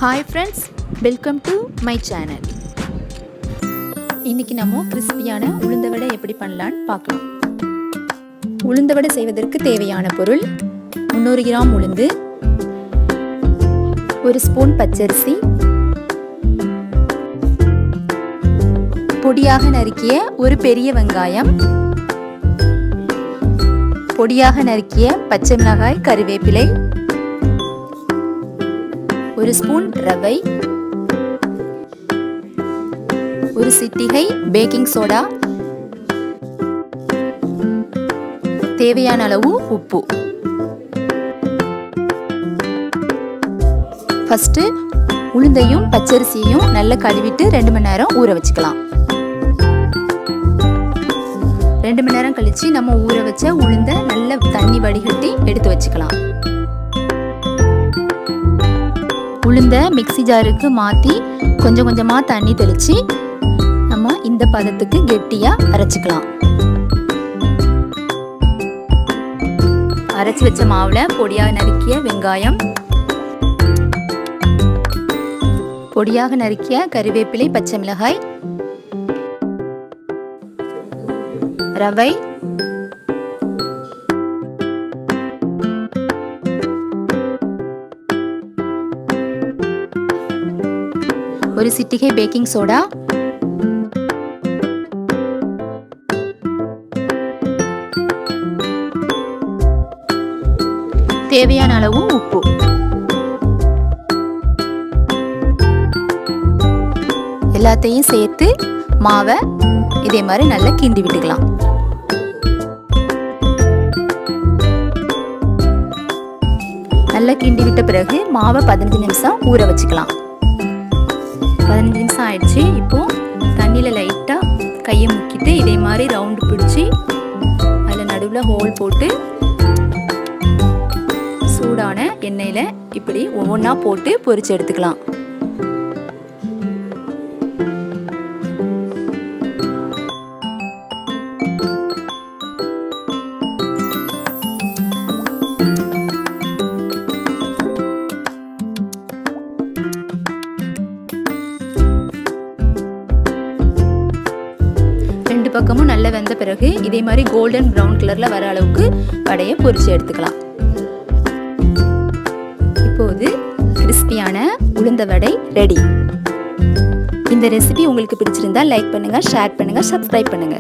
Hi friends, welcome to my channel. இன்னைக்கு நம்ம கிறிஸ்பியான உளுந்த வடை எப்படி பண்ணலாம்னு பார்க்கலாம். உளுந்த வடை செய்வதற்கு தேவையான பொருள் 300 கிராம் உளுந்து, 1 ஸ்பூன் பச்சரிசி, பொடியாக நறுக்கிய ஒரு பெரிய வெங்காயம், பொடியாக நறுக்கிய பச்சை மிளகாய், கறிவேப்பிலை, 1 ஸ்பூன் ரவை, 1 சிட்டிகை பேக்கிங் சோடா, தேவையான அளவு உப்பு. ஃபர்ஸ்ட் உளுந்தையும் பச்சரிசியையும் நல்லா கழுவிட்டு 2 மணி நேரம் ஊற வச்சுக்கலாம். 2 மணி நேரம் கழிச்சு நம்ம ஊற வச்ச உளுந்தை நல்ல தண்ணி வடிகட்டி எடுத்து வச்சுக்கலாம். உளுந்த மிக்ஸி ஜாருக்கு மாற்றி கொஞ்சம் கொஞ்சமாக தண்ணி தெளித்து நம்ம இந்த பதத்துக்கு கெட்டியாக அரைச்சிக்கலாம். அரைச்சி வச்ச மாவில் பொடியாக நறுக்கிய வெங்காயம், பொடியாக நறுக்கிய கறிவேப்பிலை, பச்சை மிளகாய், ரவை, ஒரு சிட்டிகை பேக்கிங் சோடா, தேவையான அளவு உப்பு. எல்லாத்தையும் சேர்த்து மாவை இதே மாதிரி நல்லா கிண்டி விட்டுக்கலாம். நல்லா கிண்டி விட்ட பிறகு மாவை 15 நிமிஷம் ஊற வச்சுக்கலாம். 15 நிமிஷம் ஆயிடுச்சு. இப்போ தண்ணியில் லைட்டாக கையை முக்கிட்டு இதே மாதிரி ரவுண்டு பிடிச்சி அதில் நடுவில் ஹோல் போட்டு சூடான எண்ணெயில் இப்படி ஒவ்வொன்றா போட்டு பொரிச்சு எடுத்துக்கலாம். ரெண்டு பக்கமும் நல்லா வெந்த பிறகு இதே மாதிரி கோல்டன் ப்ரௌன் கலரில் வர அளவுக்கு வடையை பொரிச்சு எடுத்துக்கலாம். இப்போது கிறிஸ்பியான உளுந்த வடை ரெடி. இந்த ரெசிபி உங்களுக்கு பிடிச்சிருந்தா லைக் பண்ணுங்க, ஷேர் பண்ணுங்க, சப்ஸ்கிரைப் பண்ணுங்க.